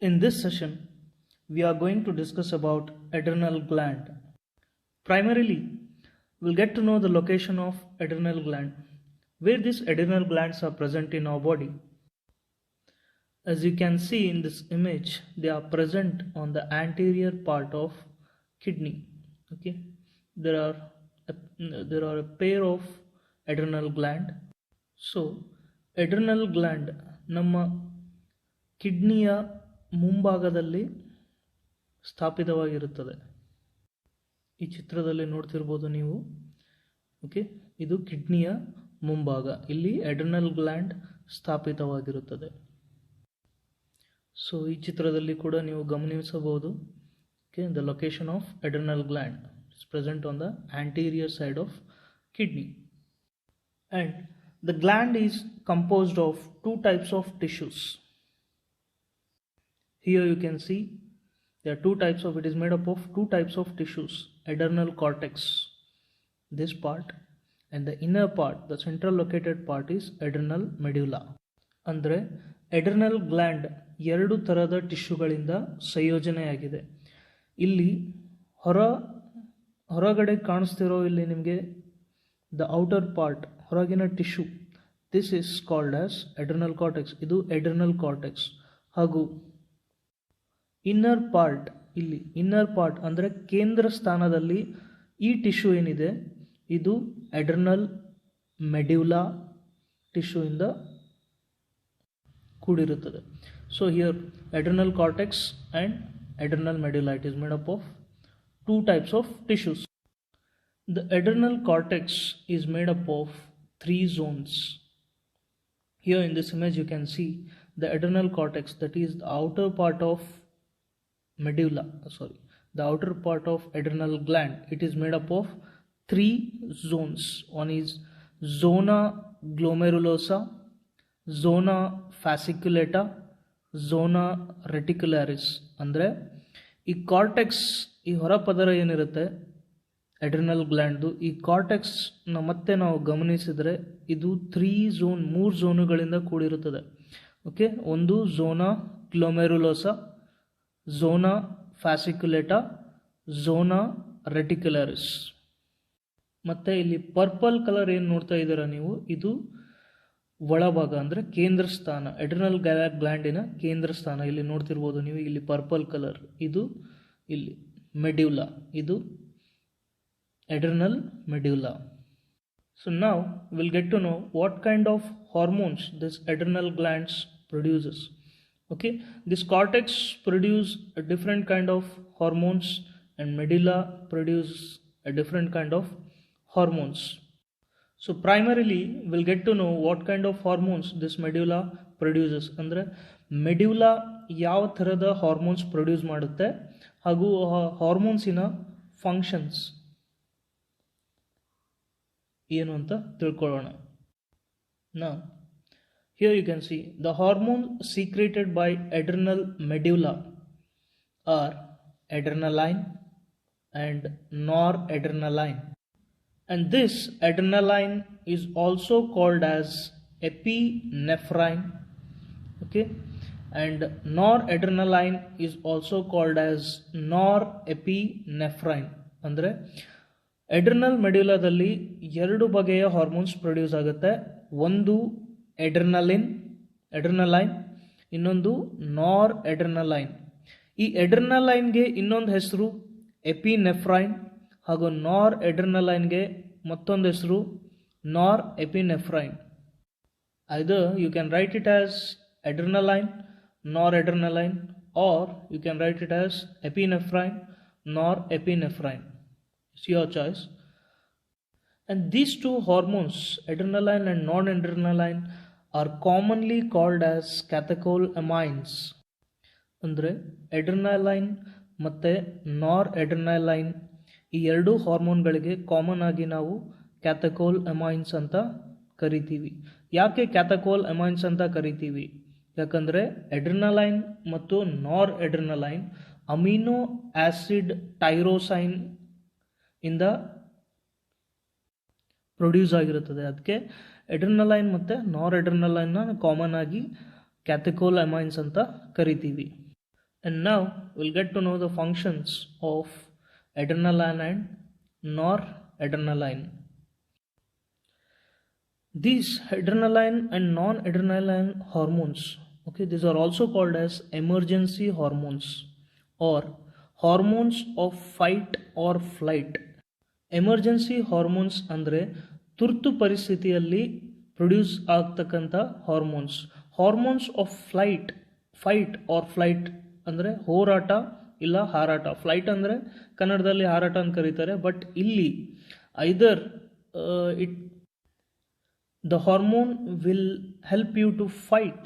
In this session, we are going to discuss about adrenal gland. Primarily, we'll get to know the location of adrenal gland, where these adrenal glands are present in our body. As you can see in this image, they are present on the anterior part of kidney. Okay, there are a pair of adrenal gland. So, adrenal gland ನಮ್ಮ ಕಿಡ್ನಿಯ ಮುಂಭಾಗದಲ್ಲಿ ಸ್ಥಾಪಿತವಾಗಿರುತ್ತದೆ. ಈ ಚಿತ್ರದಲ್ಲಿ ನೋಡ್ತಿರ್ಬೋದು ನೀವು. Okay, ಇದು ಕಿಡ್ನಿಯ ಮುಂಭಾಗ. ಇಲ್ಲಿ adrenal gland ಸ್ಥಾಪಿತವಾಗಿರುತ್ತದೆ. So ಈ ಚಿತ್ರದಲ್ಲಿ ಕೂಡ ನೀವು ಗಮನಿಸಬಹುದು. Okay, the location of adrenal gland is present on the anterior side of kidney. And the gland is composed of two types of tissues. Here you can see there are two types of, it is made up of two types of tissues, adrenal cortex, this part, and the inner part, the central located part is adrenal medulla. ಅಂದರೆ adrenal gland ಎರಡು ತರಹದ ಟಿಶ್ಯೂಗಳಿಂದ ಸಂಯೋಜನೆಯಾಗಿದೆ. ಇಲ್ಲಿ ಹೊರಗಡೆ ಕಾಣಿಸ್ತಿರೋ ಇಲ್ಲಿ ನಿಮಗೆ the outer part, ಹೊರಗಿನ tissue, this is called as adrenal cortex. ಇದು adrenal cortex. ಹಾಗೂ ಇನ್ನರ್ ಪಾರ್ಟ್, ಇಲ್ಲಿ ಇನ್ನರ್ ಪಾರ್ಟ್ ಅಂದರೆ ಕೇಂದ್ರ ಸ್ಥಾನದಲ್ಲಿ ಈ ಟಿಶ್ಯೂ ಏನಿದೆ ಇದು ಅಡ್ರಿನಲ್ ಮೆಡ್ಯುಲಾ ಟಿಶ್ಯೂ ಇಂದ ಕೂಡಿರುತ್ತದೆ. So here adrenal cortex and adrenal medulla, it is made up of two types of tissues. The adrenal cortex is made up of three zones. Here in this image you can see the adrenal cortex, that is the outer part of the outer part of adrenal gland. It is made up of three zones. One is zona glomerulosa, zona fasciculata, zona reticularis. ಅಂದರೆ ಈ cortex, ಈ ಹೊರಪದರ ಏನಿರುತ್ತೆ adrenal ಗ್ಲ್ಯಾಂಡ್ದು, ಈ ಕಾರ್ಟೆಕ್ಸ್ನ ಮತ್ತೆ ನಾವು ಗಮನಿಸಿದರೆ ಇದು ಮೂರು ಝೋನುಗಳಿಂದ ಕೂಡಿರುತ್ತದೆ. ಓಕೆ, ಒಂದು ಝೋನಾ ಗ್ಲೊಮೆರುಲೋಸಾ, ಝೋನಾ ಫ್ಯಾಸಿಕ್ಯುಲೇಟಾ, ಝೋನಾ ರೆಟಿಕ್ಯುಲಾರಿಸ್. ಮತ್ತು ಇಲ್ಲಿ ಪರ್ಪಲ್ ಕಲರ್ ಏನು ನೋಡ್ತಾ ಇದ್ದೀರಾ ನೀವು, ಇದು ಒಳಭಾಗ ಅಂದರೆ ಕೇಂದ್ರ ಸ್ಥಾನ, ಅಡ್ರಿನಲ್ ಗ್ಲ್ಯಾಂಡಿನ ಕೇಂದ್ರ ಸ್ಥಾನ. ಇಲ್ಲಿ ನೋಡ್ತಿರ್ಬೋದು ನೀವು, ಇಲ್ಲಿ ಪರ್ಪಲ್ ಕಲರ್, ಇದು ಇಲ್ಲಿ ಮೆಡ್ಯುಲಾ, ಇದು adrenal medulla. So now we'll get to know what kind of hormones this adrenal glands produces. Okay, this cortex produce a different kind of hormones and medulla produce a different kind of hormones. So primarily we'll get to know what kind of hormones this medulla produces. ಅಂದರೆ medulla ಯಾವ ಥರದ hormones produce ಮಾಡುತ್ತೆ ಹಾಗೂ ಹಾರ್ಮೋನ್ಸಿನ functions ಏನು ಅಂತ ತಿಳ್ಕೊಳ್ಳೋಣ. Now here you can see the hormones secreted by adrenal medulla are adrenaline and noradrenaline, and this adrenaline is also called as epinephrine. Okay, and noradrenaline is also called as norepinephrine. ಅಂದರೆ adrenal ಮೆಡ್ಯುಲಾದಲ್ಲಿ ಎರಡು ಬಗೆಯ hormones produce ಆಗುತ್ತೆ. ಒಂದು ಅಡ್ರಿನಲೈನ್, ಇನ್ನೊಂದು ನಾರ್ ಅಡ್ರಿನಲೈನ್. ಈ ಅಡ್ರಿನಲೈನ್ಗೆ ಇನ್ನೊಂದು ಹೆಸರು ಎಪಿನೆಫ್ರೈನ್ ಹಾಗೂ ನಾರ್ ಅಡ್ರಿನಲೈನ್ಗೆ ಮತ್ತೊಂದು ಹೆಸರು nor epinephrine. Either you can write it as adrenaline, nor adrenaline, or you can write it as epinephrine, nor epinephrine. It's your choice. And these two hormones, adrenaline and non-adrenaline, are commonly called as catecholamines. ಅಂದರೆ ಅಡ್ರಿನಲೈನ್ ಮತ್ತು ನಾರ್ ಅಡ್ರಿನಲೈನ್ ಈ ಎರಡೂ ಹಾರ್ಮೋನ್ಗಳಿಗೆ common ಆಗಿ ನಾವು ಕ್ಯಾಥಕೋಲ್ amines ಅಂತ ಕರಿತೀವಿ. ಯಾಕೆ ಕ್ಯಾಥಕೋಲ್ ಅಮೈನ್ಸ್ ಅಂತ ಕರಿತೀವಿ? ಯಾಕಂದರೆ ಅಡ್ರಿನಲೈನ್ ಮತ್ತು ನಾರ್ ಅಡ್ರಿನಲೈನ್ ಅಮಿನೋ ಆಸಿಡ್ ಟೈರೋಸೈನ್ ಇಂದ ಪ್ರೊಡ್ಯೂಸ್ ಆಗಿರುತ್ತದೆ. ಅದಕ್ಕೆ ಅಡ್ರಿನಲೈನ್ ಮತ್ತು ನಾರ್ ಅಡ್ರಿನಲೈನ್ನ ಕಾಮನ್ ಆಗಿ ಕ್ಯಾಥೆಕೋಲ್ ಅಮೈನ್ಸ್ ಅಂತ ಕರಿತೀವಿ. And now we'll get to know the functions of adrenaline and noradrenaline. These adrenaline and non-adrenaline hormones, okay, these are also called as emergency hormones or hormones of fight or flight. Emergency hormones ಅಂದರೆ ತುರ್ತು ಪರಿಸ್ಥಿತಿಯಲ್ಲಿ produce ಆಗ್ತಕ್ಕಂಥ hormones. Hormones of fight R flight ಅಂದರೆ ಹೋರಾಟ ಇಲ್ಲ ಹಾರಾಟ. Flight ಅಂದರೆ ಕನ್ನಡದಲ್ಲಿ ಹಾರಾಟ ಅಂತ ಕರೀತಾರೆ, ಬಟ್ ಇಲ್ಲಿ ಐದರ್ the hormone will help you to fight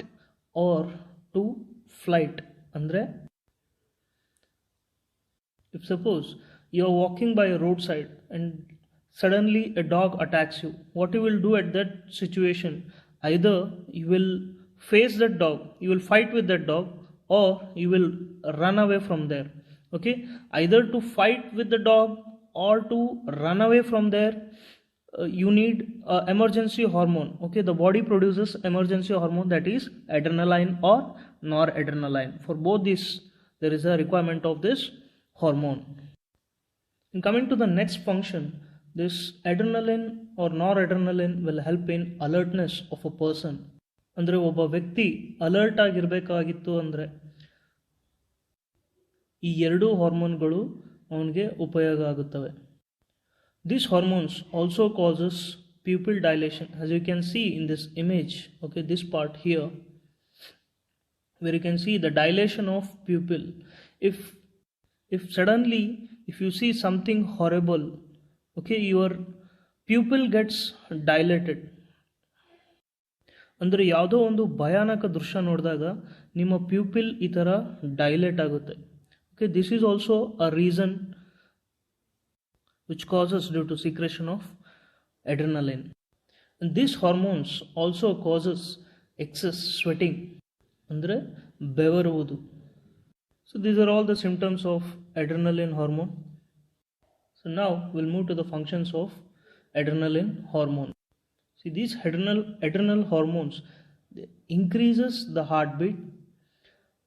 or to flight. Andre if suppose you are walking by a roadside and suddenly a dog attacks you, what you will do at that situation? Either you will face that dog, you will fight with that dog, or you will run away from there. Okay, either to fight with the dog or to run away from there, you need emergency hormone. Okay, the body produces emergency hormone, that is adrenaline or noradrenaline. For both these there is a requirement of this hormone. And coming to the next function, this adrenaline or noradrenaline will help in alertness of a person. ಅಂದರೆ ಒಬ್ಬ ವ್ಯಕ್ತಿ alert ಆಗಿರಬೇಕಾಗಿತ್ತು ಅಂದರೆ ಈ ಎರಡೂ ಹಾರ್ಮೋನ್ಗಳು ಅವನಿಗೆ ಉಪಯೋಗ ಆಗುತ್ತವೆ. These hormones also causes pupil dilation, as you can see in this image. Okay, this part here where you can see the dilation of pupil. If suddenly if you see something horrible, okay, your pupil gets dilated. ಅಂದರೆ ಯಾವುದೋ ಒಂದು ಭಯಾನಕ ದೃಶ್ಯ ನೋಡಿದಾಗ ನಿಮ್ಮ pupil ಈ ಥರ dilate ಆಗುತ್ತೆ. Okay, this is also a reason which causes due to secretion of adrenaline. And these hormones also causes excess sweating, andre bevaruvudu. So these are all the symptoms of adrenaline hormone. So now we'll move to the functions of adrenaline hormone. See, these adrenal hormones, they increases the heartbeat.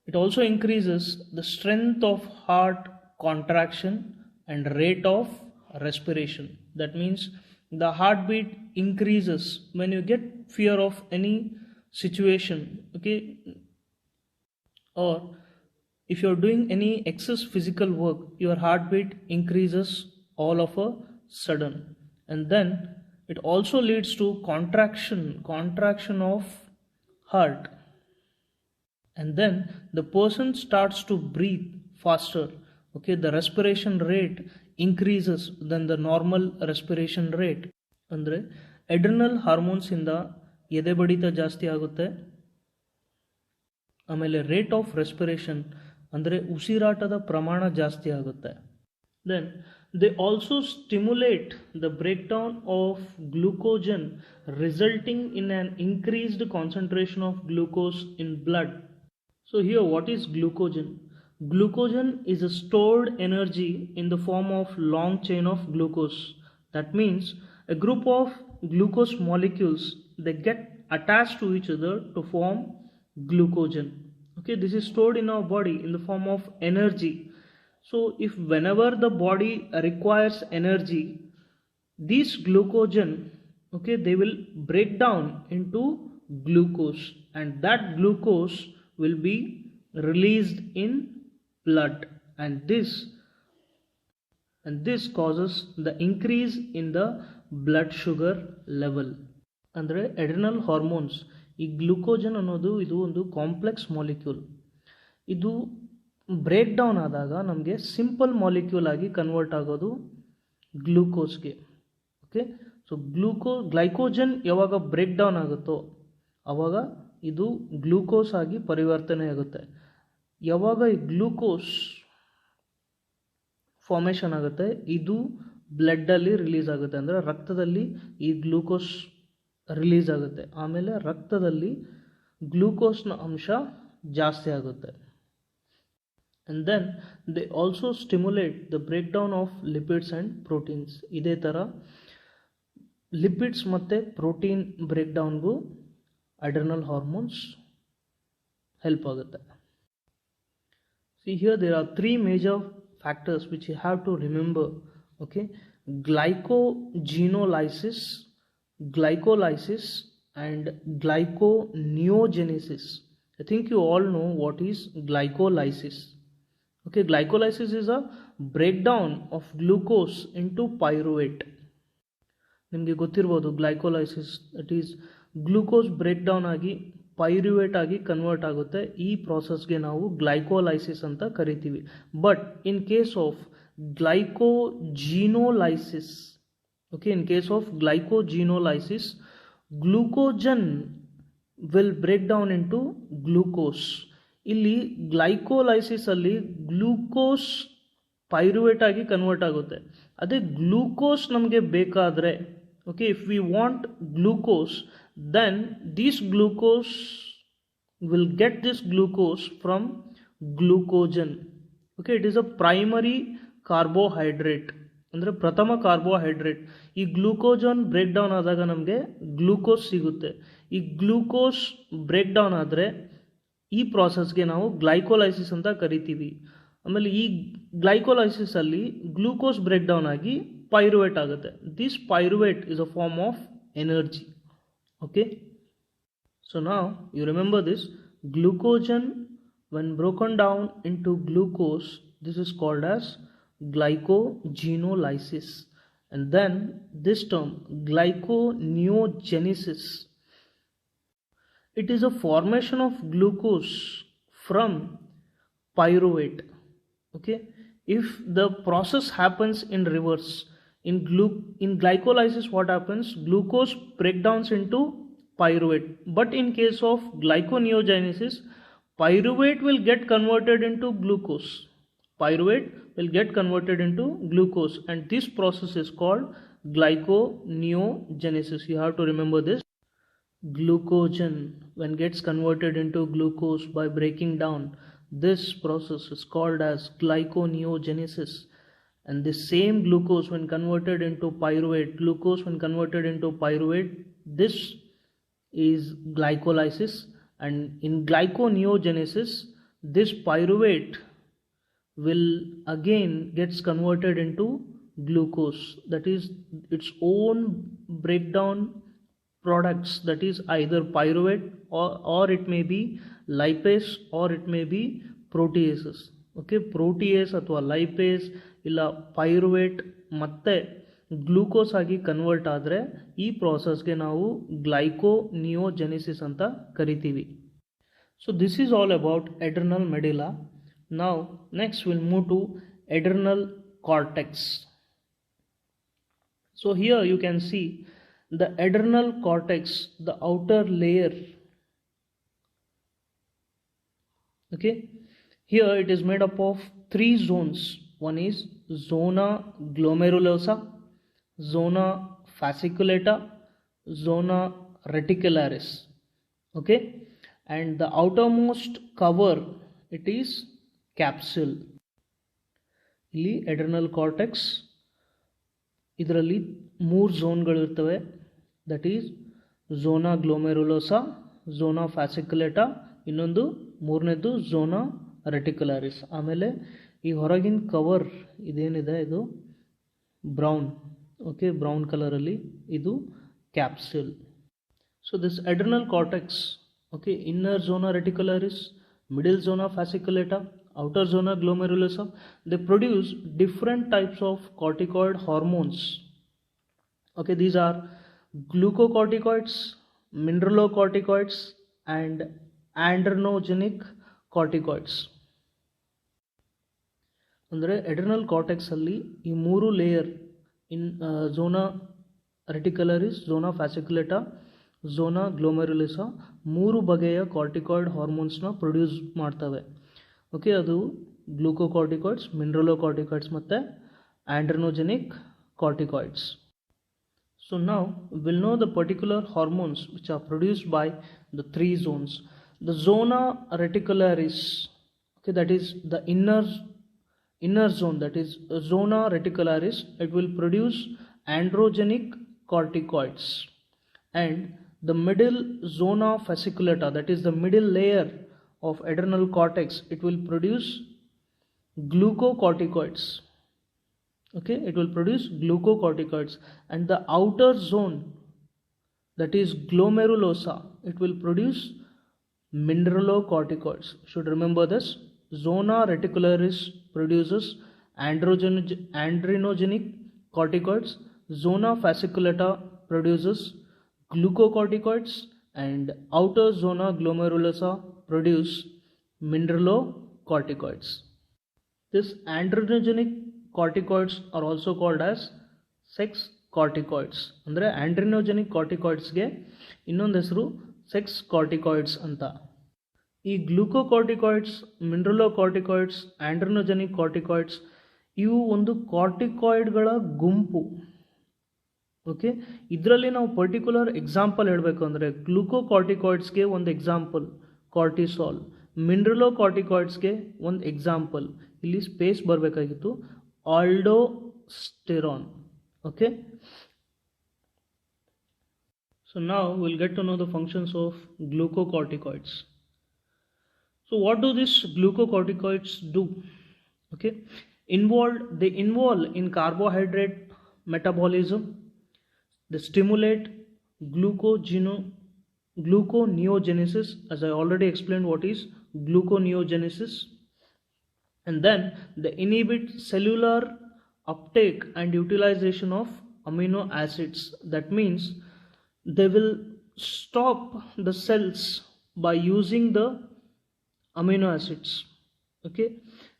It also increases the strength of heart contraction and rate of respiration. That means the heartbeat increases when you get fear of any situation. Okay, or if you are doing any excess physical work, your heartbeat increases all of a sudden, and then it also leads to contraction of heart, and then the person starts to breathe faster. Okay, the respiration rate increases than the normal respiration rate. ಅಂದರೆ adrenal ಹಾರ್ಮೋನ್ಸಿಂದ ಎದೆ ಬಡಿತ ಜಾಸ್ತಿ ಆಗುತ್ತೆ. ಆಮೇಲೆ rate of respiration ಅಂದರೆ ಉಸಿರಾಟದ ಪ್ರಮಾಣ ಜಾಸ್ತಿ ಆಗುತ್ತೆ. Then they also stimulate the break down of glycogen resulting in an increased concentration of glucose in blood. So here what is glycogen? Glucogen is a stored energy in the form of long chain of glucose. That means a group of glucose molecules, they get attached to each other to form glucogen. Okay, this is stored in our body in the form of energy. So if whenever the body requires energy, these glucogen, okay, they will break down into glucose, and that glucose will be released in blood, and this causes the increase in the blood sugar level. ಅಂದರೆ adrenal hormones, ಈ ಗ್ಲೂಕೋಜನ್ ಅನ್ನೋದು ಇದು ಒಂದು complex molecule. ಇದು break down ಆದಾಗ ನಮಗೆ simple molecule ಆಗಿ convert ಆಗೋದು ಗ್ಲೂಕೋಸ್ಗೆ. ಓಕೆ, ಸೊ ಗ್ಲೈಕೋಜನ್ ಯಾವಾಗ ಬ್ರೇಕ್ ಡೌನ್ ಆಗುತ್ತೋ ಆವಾಗ ಇದು ಗ್ಲೂಕೋಸ್ ಆಗಿ ಪರಿವರ್ತನೆ ಆಗುತ್ತೆ. ಯಾವಾಗ ಈ ಗ್ಲೂಕೋಸ್ ಫಾರ್ಮೇಷನ್ ಆಗುತ್ತೆ, ಇದು ಬ್ಲಡ್ಡಲ್ಲಿ ರಿಲೀಸ್ ಆಗುತ್ತೆ, ಅಂದರೆ ರಕ್ತದಲ್ಲಿ ಈ ಗ್ಲೂಕೋಸ್ ರಿಲೀಸ್ ಆಗುತ್ತೆ. ಆಮೇಲೆ ರಕ್ತದಲ್ಲಿ ಗ್ಲೂಕೋಸ್ನ ಅಂಶ ಜಾಸ್ತಿ ಆಗುತ್ತೆ. And then they also stimulate the break down of lipids and proteins. ಇದೇ ಥರ ಲಿಪಿಡ್ಸ್ ಮತ್ತು ಪ್ರೋಟೀನ್ ಬ್ರೇಕ್ ಡೌನ್ಗೂ ಅಡ್ರಿನಲ್ ಹಾರ್ಮೋನ್ಸ್ ಹೆಲ್ಪ್ ಆಗುತ್ತೆ. See here there are three major factors which you have to remember. Okay, glycogenolysis, glycolysis, and glyconeogenesis. I think you all know what is glycolysis. Okay, glycolysis is a breakdown of glucose into pyruvate. ನಿಮಗೆ ಗೊತ್ತಿರ್ಬೋದು glycolysis, that is glucose break down ಆಗಿ pyruvate ಆಗಿ convert ಆಗುತ್ತೆ. ಈ ಪ್ರಾಸೆಸ್ಗೆ ನಾವು glycolysis ಅಂತ ಕರಿತೀವಿ. But in case of glycogenolysis, okay, in case of glycogenolysis, glycogen will break down into glucose. ಇಲ್ಲಿ ಗ್ಲೈಕೋಲೈಸಿಸ್ ಅಲ್ಲಿ ಗ್ಲೂಕೋಸ್ ಪೈರುವೇಟ್ ಆಗಿ ಕನ್ವರ್ಟ್ ಆಗುತ್ತೆ. ಅದೇ ಗ್ಲೂಕೋಸ್ ನಮಗೆ ಬೇಕಾದರೆ, okay, if we want glucose, then this glucose will get this glucose from glucogen. Okay, it is a primary carbohydrate, ಅಂದರೆ ಪ್ರಥಮ carbohydrate. ಈ ಗ್ಲೂಕೋಜನ್ ಬ್ರೇಕ್ ಡೌನ್ ಆದಾಗ ನಮಗೆ ಗ್ಲೂಕೋಸ್ ಸಿಗುತ್ತೆ. ಈ ಗ್ಲೂಕೋಸ್ ಬ್ರೇಕ್ ಡೌನ್ ಆದರೆ ಈ ಪ್ರಾಸೆಸ್ಗೆ ನಾವು ಗ್ಲೈಕೋಲೈಸಿಸ್ ಅಂತ ಕರಿತೀವಿ. ಆಮೇಲೆ ಈ ಗ್ಲೈಕೋಲೈಸಿಸ್ ಅಲ್ಲಿ ಗ್ಲೂಕೋಸ್ ಬ್ರೇಕ್ ಡೌನ್ ಆಗಿ pyruvate ಆಗುತ್ತೆ. This pyruvate is a form of energy. Okay, so now you remember this glucogen when broken down into glucose, this is called as glycogenolysis. And then this term glyconeogenesis, it is a formation of glucose from pyruvate. Okay, if the process happens in reverse, in glycolysis what happens, glucose breakdowns into pyruvate, but in case of glyconeogenesis, pyruvate will get converted into glucose. Pyruvate will get converted into glucose, and this process is called glyconeogenesis. You have to remember this. Glucogen when gets converted into glucose by breaking down, this process is called as glyconeogenesis. And the same glucose when converted into pyruvate, this is glycolysis. And in glyconeogenesis, this pyruvate will again gets converted into glucose, that is its own breakdown products, that is either pyruvate or it may be lipase or it may be proteases. Okay, protease ಅಥವಾ lipase ಇಲ್ಲ pyruvate ಮತ್ತೆ glucose ಆಗಿ convert ಆದರೆ ಈ ಪ್ರಾಸೆಸ್ಗೆ ನಾವು ಗ್ಲೈಕೋನಿಯೋಜೆನಿಸಿಸ್ ಅಂತ ಕರಿತೀವಿ. So this is all about adrenal medulla. Now next we'll move to adrenal cortex. So here you can see the adrenal cortex, the outer layer. Okay, here it is made up of three zones. One is zona glomerulosa, zona fasciculata, zona reticularis. Okay, and the outermost cover, it is capsule. ಇಲ್ಲಿ adrenal cortex, ಇದರಲ್ಲಿ ಮೂರು ಝೋನ್ಗಳು ಇರ್ತವೆ. That is zona ಗ್ಲೋಮೆರುಲೋಸಾ, zona ಫ್ಯಾಸಿಕ್ಯುಲೇಟಾ, ಇನ್ನೊಂದು ಮೂರನೇದು zona ರೆಟಿಕ್ಯುಲಾರಿಸ್. ಆಮೇಲೆ ಈ ಹೊರಗಿನ cover ಇದೇನಿದೆ ಇದು ಬ್ರೌನ್, ಓಕೆ, ಬ್ರೌನ್ ಕಲರಲ್ಲಿ ಇದು capsule. So this adrenal cortex, okay, inner zona reticularis, middle zona fasciculata, outer zona glomerulosa, they produce different types of corticoid hormones. Okay, these are glucocorticoids, mineralocorticoids, and adrenogenic corticoids. ಅಂದರೆ adrenal cortex ಅಲ್ಲಿ ಈ ಮೂರು layer ಇನ್ zona ರೆಟಿಕ್ಯುಲಾರಿಸ್, zona ಫ್ಯಾಸಿಕ್ಯುಲೇಟಾ, zona ಗ್ಲೋಮೆರುಲಿಸಾ ಮೂರು ಬಗೆಯ ಕಾರ್ಟಿಕಾಯ್ಡ್ ಹಾರ್ಮೋನ್ಸ್ನ produce ಮಾಡ್ತವೆ. Okay, ಅದು ಗ್ಲೂಕೋಕಾರ್ಟಿಕಾಯ್ಡ್ಸ್, ಮಿನರಲೋಕಾರ್ಟಿಕಾಯ್ಡ್ಸ್ ಮತ್ತು ಆಂಡ್ರನೋಜೆನಿಕ್ ಕಾರ್ಟಿಕಾಯ್ಡ್ಸ್. So now we'll know the particular hormones which are produced by the three zones. The zona reticularis, okay, that is the inner zone, that is zona reticularis, it will produce androgenic corticoids. And the middle zona fasciculata, that is the middle layer of adrenal cortex, it will produce glucocorticoids. Okay, it will produce glucocorticoids, and the outer zone, that is glomerulosa, it will produce mineralocorticoids. Should remember this. Zona reticularis produces adrenogenic corticoids, zona fasciculata produces glucocorticoids, and outer zona glomerulosa produce mineralocorticoids. This adrenogenic corticoids are also called as sex corticoids. ಅಂದರೆ ಆಂಡ್ರಿನೋಜೆನಿಕ್ ಕಾರ್ಟಿಕಾಯ್ಡ್ಸ್ಗೆ ಇನ್ನೊಂದು ಹೆಸರು sex ಕಾರ್ಟಿಕಾಯ್ಡ್ಸ್ ಅಂತ. ಈ ಗ್ಲೂಕೋಕಾರ್ಟಿಕಾಯ್ಡ್ಸ್, ಮಿನರಲೋಕಾರ್ಟಿಕಾಯ್ಡ್ಸ್, ಆಂಡ್ರಿನೋಜೆನಿಕ್ ಕಾರ್ಟಿಕಾಯ್ಡ್ಸ್ ಇವು ಒಂದು ಕಾರ್ಟಿಕಾಯ್ಡ್ಗಳ ಗುಂಪು. Okay, ಇದರಲ್ಲಿ ನಾವು ಪರ್ಟಿಕ್ಯುಲರ್ ಎಕ್ಸಾಂಪಲ್ ಹೇಳಬೇಕು ಅಂದರೆ ಗ್ಲೂಕೋಕಾರ್ಟಿಕಾಯ್ಡ್ಸ್ಗೆ ಒಂದು ಎಕ್ಸಾಂಪಲ್ ಕಾರ್ಟಿಸಾಲ್, ಮಿನರಲೋಕಾರ್ಟಿಕಾಯ್ಡ್ಸ್ಗೆ ಒಂದು ಎಕ್ಸಾಂಪಲ್, ಇಲ್ಲಿ ಸ್ಪೇಸ್ ಬರಬೇಕಾಗಿತ್ತು, aldosterone. Okay, so now we'll get to know the functions of glucocorticoids. So what do these glucocorticoids do? Okay, they involve in carbohydrate metabolism. They stimulate gluconeogenesis, as I already explained what is gluconeogenesis. And then they inhibit cellular uptake and utilization of amino acids. That means they will stop the cells by using the amino acids. Okay,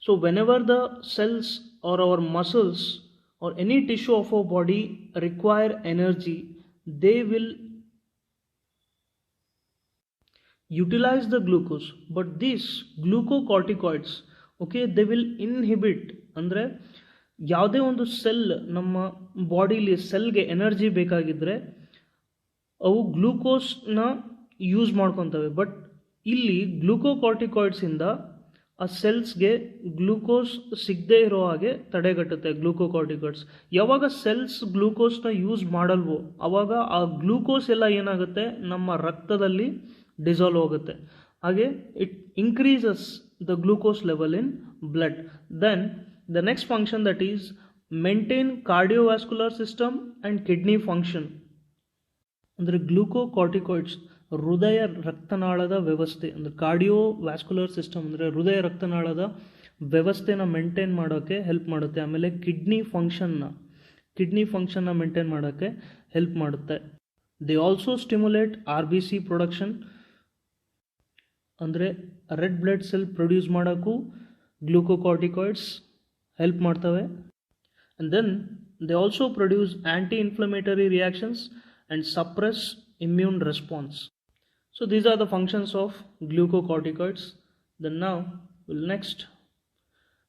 so whenever the cells or our muscles or any tissue of our body require energy, they will utilize the glucose. But these glucocorticoids, okay, they will inhibit, ಅಂದರೆ ಯಾವುದೇ ಒಂದು cell ನಮ್ಮ ಬಾಡಿಲಿ ಸೆಲ್ಗೆ energy ಬೇಕಾಗಿದ್ದರೆ ಅವು ಗ್ಲೂಕೋಸ್ನ use ಮಾಡ್ಕೊತವೆ. But ಇಲ್ಲಿ ಗ್ಲೂಕೋಕಾರ್ಟಿಕಾಯ್ಡ್ಸಿಂದ ಆ ಸೆಲ್ಸ್ಗೆ glucose ಸಿಗದೇ ಇರೋ ಹಾಗೆ ತಡೆಗಟ್ಟುತ್ತೆ ಗ್ಲೂಕೋಕಾರ್ಟಿಕಾಯ್ಡ್ಸ್. ಯಾವಾಗ ಸೆಲ್ಸ್ ಗ್ಲೂಕೋಸ್ನ ಯೂಸ್ ಮಾಡಲ್ವೋ ಆವಾಗ ಆ ಗ್ಲೂಕೋಸ್ ಎಲ್ಲ ಏನಾಗುತ್ತೆ, ನಮ್ಮ ರಕ್ತದಲ್ಲಿ ಡಿಸಾಲ್ವ್ ಆಗುತ್ತೆ. ಹಾಗೆ it increases the glucose level in blood. Then the next function, that is maintain cardiovascular system and kidney function. ಅಂದರೆ ಗ್ಲೂಕೋಕಾರ್ಟಿಕಾಯ್ಡ್ಸ್ ಹೃದಯ ರಕ್ತನಾಳದ ವ್ಯವಸ್ಥೆ, ಅಂದರೆ ಕಾರ್ಡಿಯೋವ್ಯಾಸ್ಕ್ಯುಲರ್ ಸಿಸ್ಟಮ್ ಅಂದರೆ ಹೃದಯ ರಕ್ತನಾಳದ ವ್ಯವಸ್ಥೆನ ಮೇಂಟೈನ್ ಮಾಡೋಕ್ಕೆ ಹೆಲ್ಪ್ ಮಾಡುತ್ತೆ. ಆಮೇಲೆ ಕಿಡ್ನಿ ಫಂಕ್ಷನ್ನ ಮೇಂಟೈನ್ ಮಾಡೋಕ್ಕೆ ಹೆಲ್ಪ್ ಮಾಡುತ್ತೆ. They also stimulate RBC production, ಅಂದರೆ ರೆಡ್ ಬ್ಲಡ್ ಸೆಲ್ ಪ್ರೊಡ್ಯೂಸ್ ಮಾಡೋಕ್ಕೂ ಗ್ಲೂಕೋಕಾರ್ಟಿಕಾಯ್ಡ್ಸ್ ಹೆಲ್ಪ್ ಮಾಡ್ತವೆ. And then they also produce anti inflammatory reactions and suppress immune response. So these are the functions of glucocorticoids. Then now will next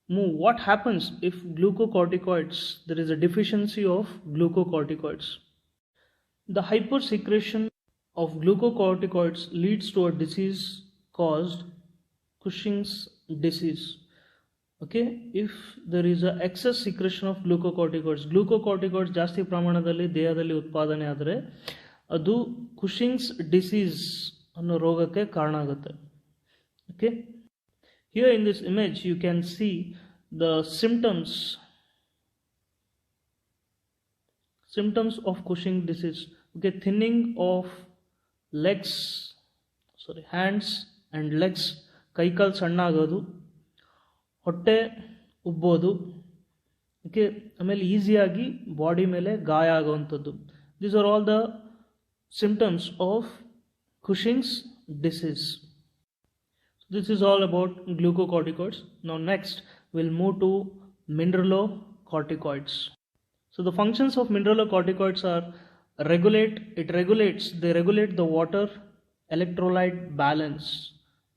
move. What happens if glucocorticoids, there is a deficiency of glucocorticoids? The hypersecretion of glucocorticoids leads to a disease caused Cushing's disease. Okay, if there is a excess secretion of glucocorticoids ಜಾಸ್ತಿ ಪ್ರಮಾಣದಲ್ಲಿ ದೇಹದಲ್ಲಿ ಉತ್ಪಾದನೆ ಆದರೆ ಅದು ಕುಶಿಂಗ್ಸ್ disease ಅನ್ನೋ ರೋಗಕ್ಕೆ ಕಾರಣ ಆಗುತ್ತೆ. Okay, here in this image you can see the symptoms of Cushing disease. Okay, thinning of hands and legs, ಕೈಕಾಲು ಸಣ್ಣ ಆಗೋದು, ಹೊಟ್ಟೆ ಉಬ್ಬೋದು, ಓಕೆ, ಆಮೇಲೆ ಈಸಿಯಾಗಿ ಬಾಡಿ ಮೇಲೆ ಗಾಯ ಆಗುವಂಥದ್ದು. These are all the symptoms of Cushing's disease. This is all about glucocorticoids. Now next we'll move to mineralocorticoids. So the functions of mineralocorticoids are they regulate the water electrolyte balance.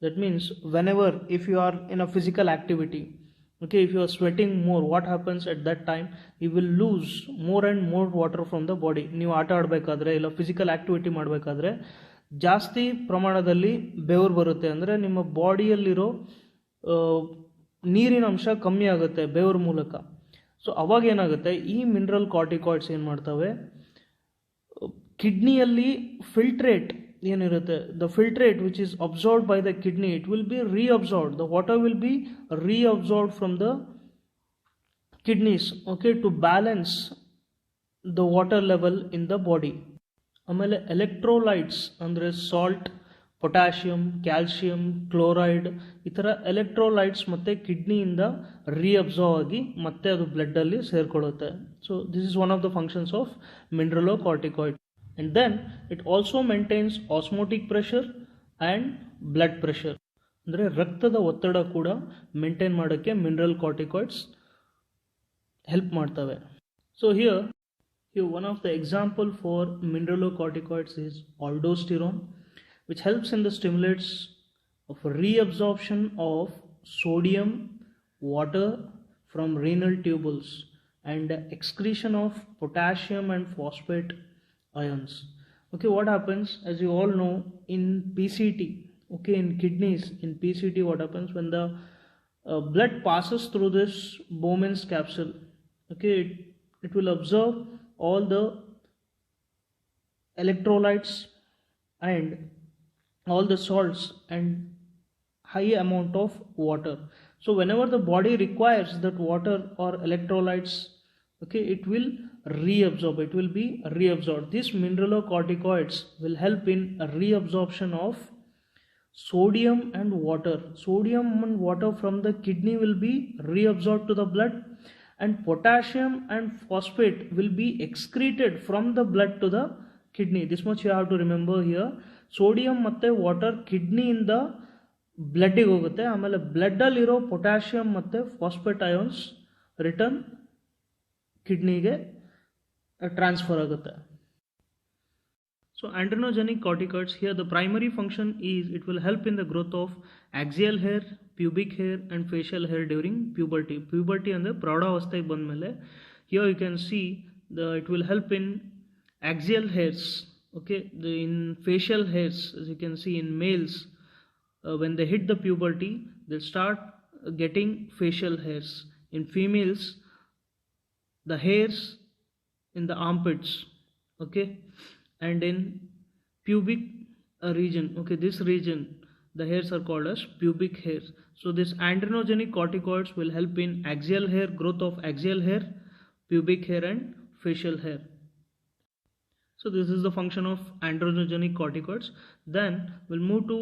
That means whenever, if you are in a physical activity, okay, if you are sweating more, what happens at that time? You will lose more and more water from the body. ನೀವು ಆಟ ಆಡಬೇಕಾದ್ರೆ ಇಲ್ಲ physical activity ಮಾಡಬೇಕಾದ್ರೆ ಜಾಸ್ತಿ ಪ್ರಮಾಣದಲ್ಲಿ ಬೆವರು ಬರುತ್ತೆ. ಅಂದರೆ ನಿಮ್ಮ ಬಾಡಿಯಲ್ಲಿರೋ ನೀರಿನ ಅಂಶ ಕಮ್ಮಿ ಆಗುತ್ತೆ ಬೆವರ ಮೂಲಕ. ಸೊ ಅವಾಗ ಏನಾಗುತ್ತೆ, ಈ ಮಿನರಲ್ ಕಾರ್ಟಿಕಾಯ್ಡ್ಸ್ ಏನು ಮಾಡ್ತವೆ, ಕಿಡ್ನಿಯಲ್ಲಿ ಫಿಲ್ಟ್ರೇಟ್ ಏನಿರುತ್ತೆ, the filtrate which is absorbed by the kidney, it will be reabsorbed. The water will be reabsorbed from the kidneys, okay, to balance the water level in the body. ಆಮೇಲೆ electrolytes ಅಂದರೆ salt, potassium, calcium, chloride, ಈ ಥರ electrolytes ಮತ್ತು ಕಿಡ್ನಿಯಿಂದ reabsorb ಆಗಿ ಮತ್ತೆ ಅದು ಬ್ಲಡ್ಡಲ್ಲಿ ಸೇರಿಕೊಳ್ಳುತ್ತೆ. So this is one of the functions of mineralocorticoid. And then it also maintains osmotic pressure and blood pressure, ಅಂದರೆ ರಕ್ತದ ಒತ್ತಡ ಕೂಡ ಮೇಂಟೈನ್ ಮಾಡೋಕ್ಕೆ ಮಿನರಲ್ ಕಾರ್ಟಿಕಾಯ್ಡ್ಸ್ ಹೆಲ್ಪ್ ಮಾಡ್ತವೆ. So here one of the example for mineralocorticoids is aldosterone, which helps in the stimulates of reabsorption of sodium, water from renal tubules and excretion of potassium and phosphate ions. Okay, what happens, as you all know, in PCT, okay, in kidneys, in PCT, what happens when the blood passes through this Bowman's capsule, okay, it will absorb all the electrolytes and all the salts and high amount of water. So whenever the body requires that water or electrolytes, okay, it will reabsorb, it will be reabsorbed. These mineralocorticoids will help in reabsorption of sodium and water. Sodium and water from the kidney will be reabsorbed to the blood, and potassium and phosphate will be excreted from the blood to the kidney. This much you have to remember here. Sodium ಮತ್ತು water ಕಿಡ್ನಿಯಿಂದ ಬ್ಲಡ್ಡಿಗೆ ಹೋಗುತ್ತೆ, ಆಮೇಲೆ ಬ್ಲಡ್ಡಲ್ಲಿರೋ potassium ಮತ್ತು phosphate ions return ಕಿಡ್ನಿಗೆ transfer ಆಗುತ್ತೆ. So androgenic corticoids, here the primary function is it will help in the growth of axial hair, pubic hair and facial hair during puberty. Puberty and the praudavasthege bandmele, here you can see it will help in axial hairs, okay, in facial hairs, as you can see in males, when they hit the puberty they'll start getting facial hairs. In females, the hairs in the armpits, okay, and in pubic region, okay, this region the hairs are called as pubic hairs. So this androgenic corticoids will help in axial hair, growth of axial hair, pubic hair and facial hair. So this is the function of androgenic corticoids. Then we'll move to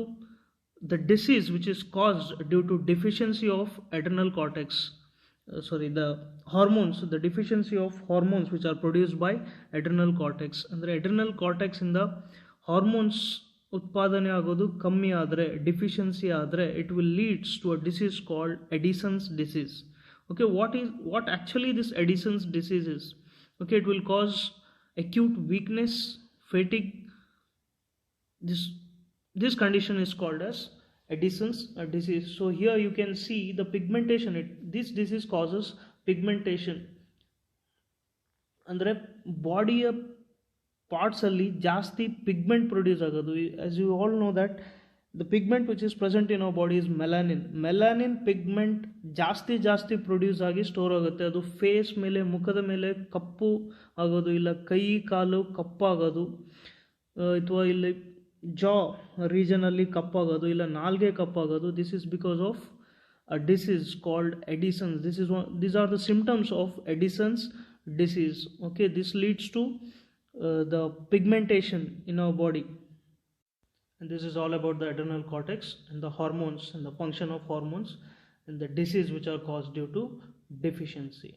the disease which is caused due to deficiency of adrenal cortex, the hormones, the deficiency of hormones which are produced by adrenal cortex. Andre adrenal cortex ಇಂದ hormones ಉತ್ಪಾದನೆ ಆಗೋದು ಕಮ್ಮಿ ಆದರೆ, deficiency ಆದರೆ, it will leads to a disease called Addison's disease. Okay, what actually this Addison's disease is? Okay, it will cause acute weakness, fatigue. This condition is called as Addison's disease. So here you can see the pigmentation. This disease causes pigmentation. ಅಂದರೆ ಬಾಡಿಯ ಪಾರ್ಟ್ಸಲ್ಲಿ ಜಾಸ್ತಿ pigment produce ಆಗೋದು. As you all know that the pigment which is present in our body is melanin pigment ಜಾಸ್ತಿ produce ಆಗಿ store ಆಗುತ್ತೆ. ಅದು face ಮೇಲೆ, ಮುಖದ ಮೇಲೆ ಕಪ್ಪು ಆಗೋದು, ಇಲ್ಲ ಕೈ ಕಾಲು ಕಪ್ಪಾಗೋದು, ಅಥವಾ ಇಲ್ಲಿ ಜಾ ರೀಜನಲ್ಲಿ ಕಪ್ಪಾಗೋದು, ಇಲ್ಲ ನಾಲ್ಗೆ ಕಪ್ಪಾಗೋದು. This is because of a disease called Addison's. These are the symptoms of Addison's disease. Okay, this leads to the pigmentation in our body. And this is all about the adrenal cortex and the hormones and the function of hormones and the disease which are caused due to deficiency.